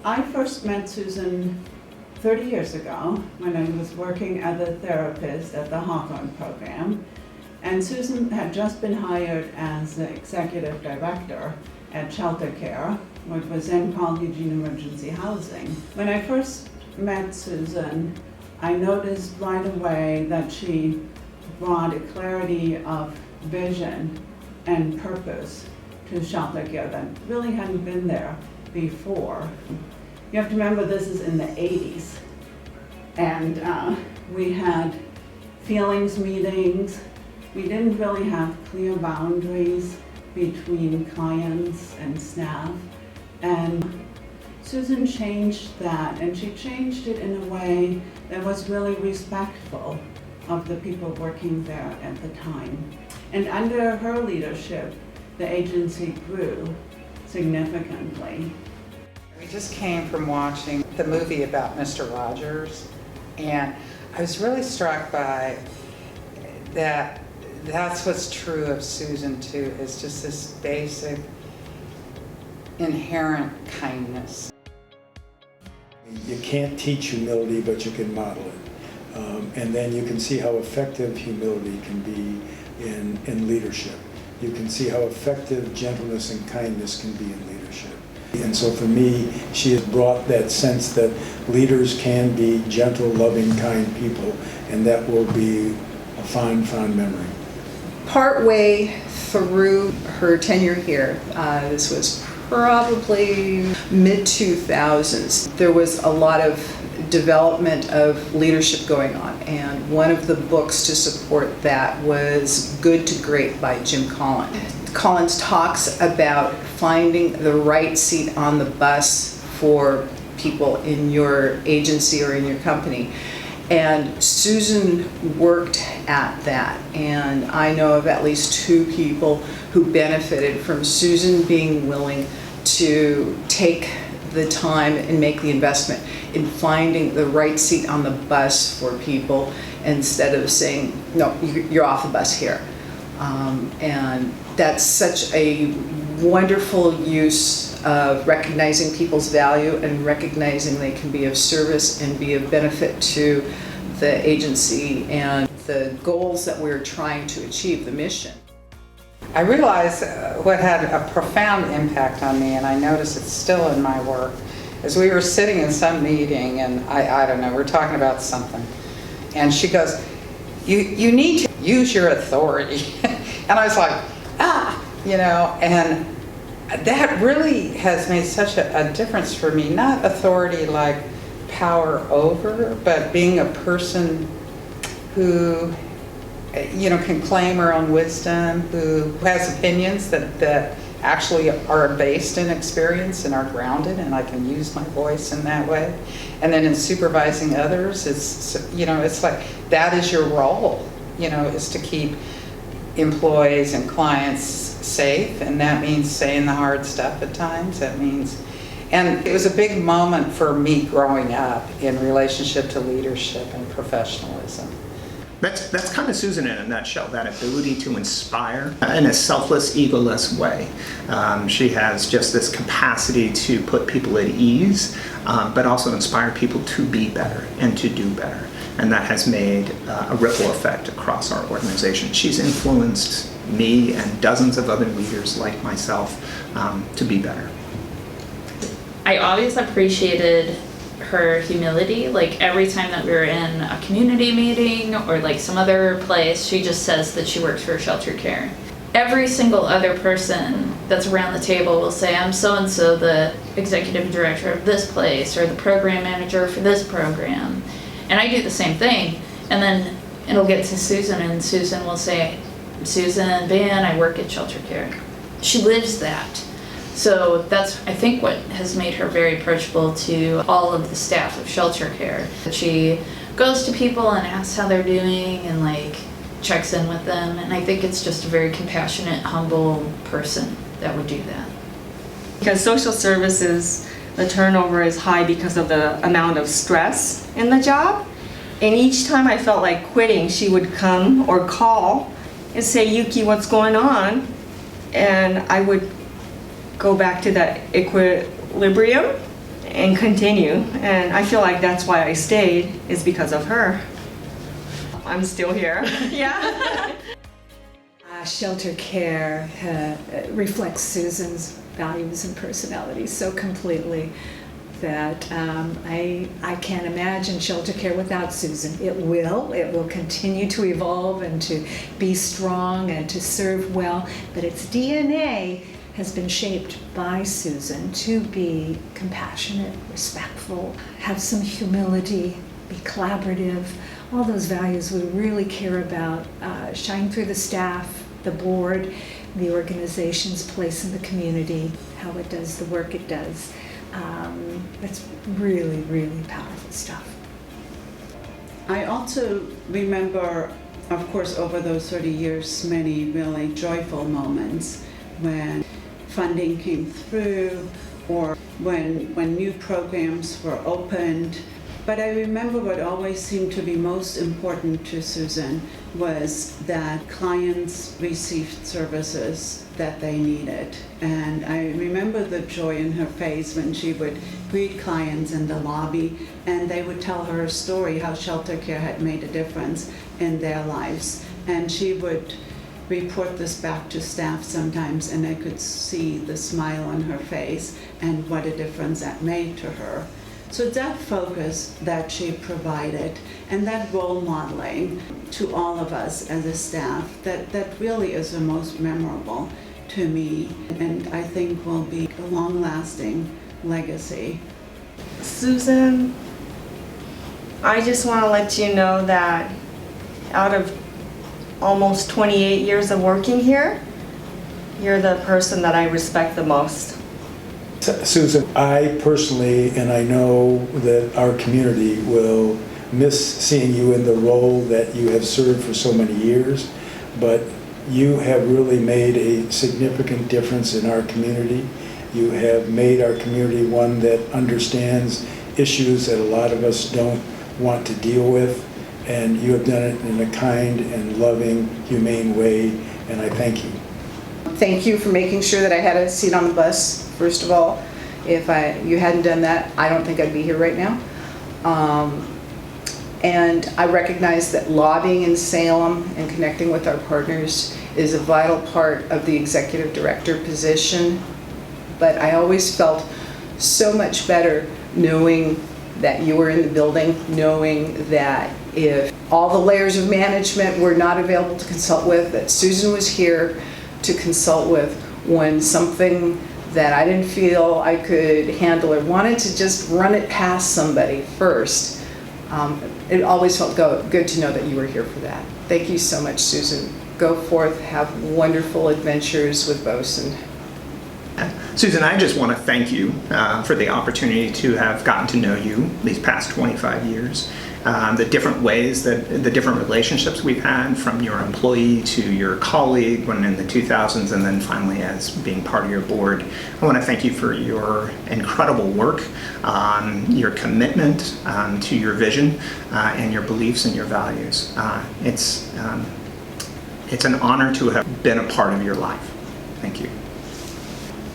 I first met Susan 30 years ago when I was working as a therapist at the Hawthorne program. And Susan had just been hired as the executive director at Shelter Care, which was then called Eugene Emergency Housing. When I first met Susan, I noticed right away that she brought a clarity of vision and purpose to Shelter Care that really hadn't been there before. You have to remember this is in the 80s, and we had feelings meetings. We didn't really have clear boundaries between clients and staff, and Susan changed that, and she changed it in a way that was really respectful of the people working there at the time. And under her leadership, the agency grew significantly. We just came from watching the movie about Mr. Rogers, and I was really struck by that. That's what's true of Susan too, is just this basic inherent kindness. You can't teach humility, but you can model it. And then you can see how effective humility can be in leadership. You can see how effective gentleness and kindness can be in leadership. And so for me, she has brought that sense that leaders can be gentle, loving, kind people, and that will be a fond, fond memory. Partway through her tenure here, this was probably mid-2000s, there was a lot of development of leadership going on, and one of the books to support that was Good to Great by Jim Collins. Collins talks about finding the right seat on the bus for people in your agency or in your company. And Susan worked at that, and I know of at least 2 people who benefited from Susan being willing to take the time and make the investment in finding the right seat on the bus for people instead of saying, no, you're off the bus here. And that's such a wonderful use of recognizing people's value and recognizing they can be of service and be of benefit to the agency and the goals that we're trying to achieve, the mission. I realized what had a profound impact on me, and I notice it's still in my work, is we were sitting in some meeting, and I don't know, we're talking about something, and she goes, you need to use your authority. And I was like, and that really has made such a difference for me. Not authority like power over, but being a person who can claim her own wisdom, who has opinions that actually are based in experience and are grounded, and I can use my voice in that way. And then in supervising others, it's like that is your role, is to keep employees and clients safe, and that means saying the hard stuff at times. And it was a big moment for me growing up in relationship to leadership and professionalism. That's kind of Susan in a nutshell, that ability to inspire in a selfless, egoless way. She has just this capacity to put people at ease, but also inspire people to be better and to do better. And that has made a ripple effect across our organization. She's influenced me and dozens of other leaders like myself to be better. I always appreciated her humility. Like every time that we were in a community meeting or like some other place, she just says that she works for Shelter Care. Every single other person that's around the table will say, I'm so-and-so, the executive director of this place, or the program manager for this program. And I do the same thing. And then it'll get to Susan, and Susan will say, Susan Van, I work at Shelter Care. She lives that. So that's, I think, what has made her very approachable to all of the staff of Shelter Care. She goes to people and asks how they're doing and checks in with them. And I think it's just a very compassionate, humble person that would do that. Because social services, the turnover is high because of the amount of stress in the job. And each time I felt like quitting, she would come or call and say, Yuki, what's going on? And I would go back to that equilibrium and continue. And I feel like that's why I stayed, is because of her. I'm still here. Yeah. Shelter care reflects Susan's values and personality so completely that I can't imagine shelter care without Susan. It will continue to evolve and to be strong and to serve well, but its DNA has been shaped by Susan to be compassionate, respectful, have some humility, be collaborative. All those values we really care about shine through the staff, the board, the organization's place in the community, how it does the work it does. It's really, really powerful stuff. I also remember, of course, over those 30 years, many really joyful moments when funding came through or when new programs were opened. But I remember what always seemed to be most important to Susan was that clients received services that they needed. And I remember the joy in her face when she would greet clients in the lobby and they would tell her a story how shelter care had made a difference in their lives. And she would report this back to staff sometimes and I could see the smile on her face and what a difference that made to her. So that focus that she provided and that role modeling to all of us as a staff, that really is the most memorable to me and I think will be a long-lasting legacy. Susan, I just want to let you know that out of almost 28 years of working here, you're the person that I respect the most. Susan, I personally, and I know that our community will miss seeing you in the role that you have served for so many years, but you have really made a significant difference in our community. You have made our community one that understands issues that a lot of us don't want to deal with, and you have done it in a kind and loving, humane way, and I thank you. Thank you for making sure that I had a seat on the bus, first of all. If you hadn't done that, I don't think I'd be here right now. And I recognize that lobbying in Salem and connecting with our partners is a vital part of the executive director position. But I always felt so much better knowing that you were in the building, knowing that if all the layers of management were not available to consult with, that Susan was here to consult with when something that I didn't feel I could handle or wanted to just run it past somebody first. It always felt good to know that you were here for that. Thank you so much, Susan. Go forth, have wonderful adventures with Bosun. Susan, I just want to thank you for the opportunity to have gotten to know you these past 25 years. The different ways the different relationships we've had, from your employee to your colleague when in the 2000s and then finally as being part of your board. I want to thank you for your incredible work, your commitment to your vision and your beliefs and your values. It's an honor to have been a part of your life. Thank you.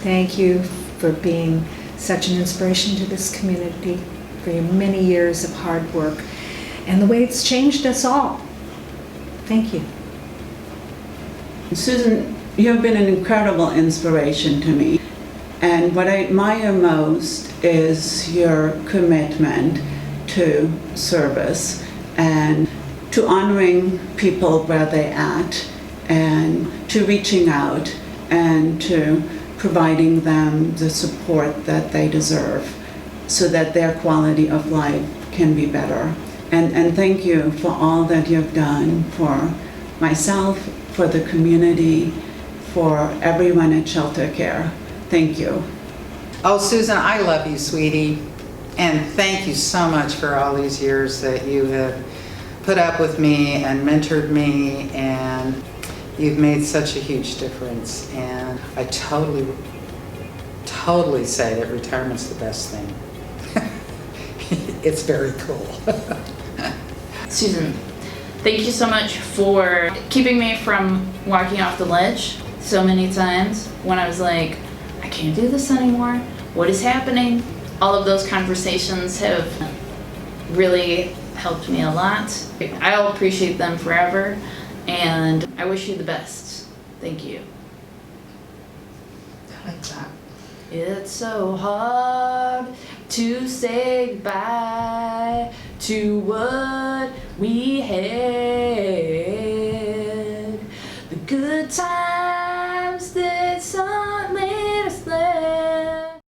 Thank you for being such an inspiration to this community, for your many years of hard work, and the way it's changed us all. Thank you. Susan, you have been an incredible inspiration to me. And what I admire most is your commitment to service and to honoring people where they're at and to reaching out and to providing them the support that they deserve so that their quality of life can be better. And thank you for all that you've done for myself, for the community, for everyone at Shelter Care. Thank you. Oh, Susan, I love you, sweetie. And thank you so much for all these years that you have put up with me and mentored me, and you've made such a huge difference. And I totally say that retirement's the best thing. It's very cool. Susan, thank you so much for keeping me from walking off the ledge so many times when I was like, I can't do this anymore. What is happening? all of those conversations have really helped me a lot. I'll appreciate them forever, and I wish you the best. Thank you. I like that. It's so hard to say goodbye to what we had.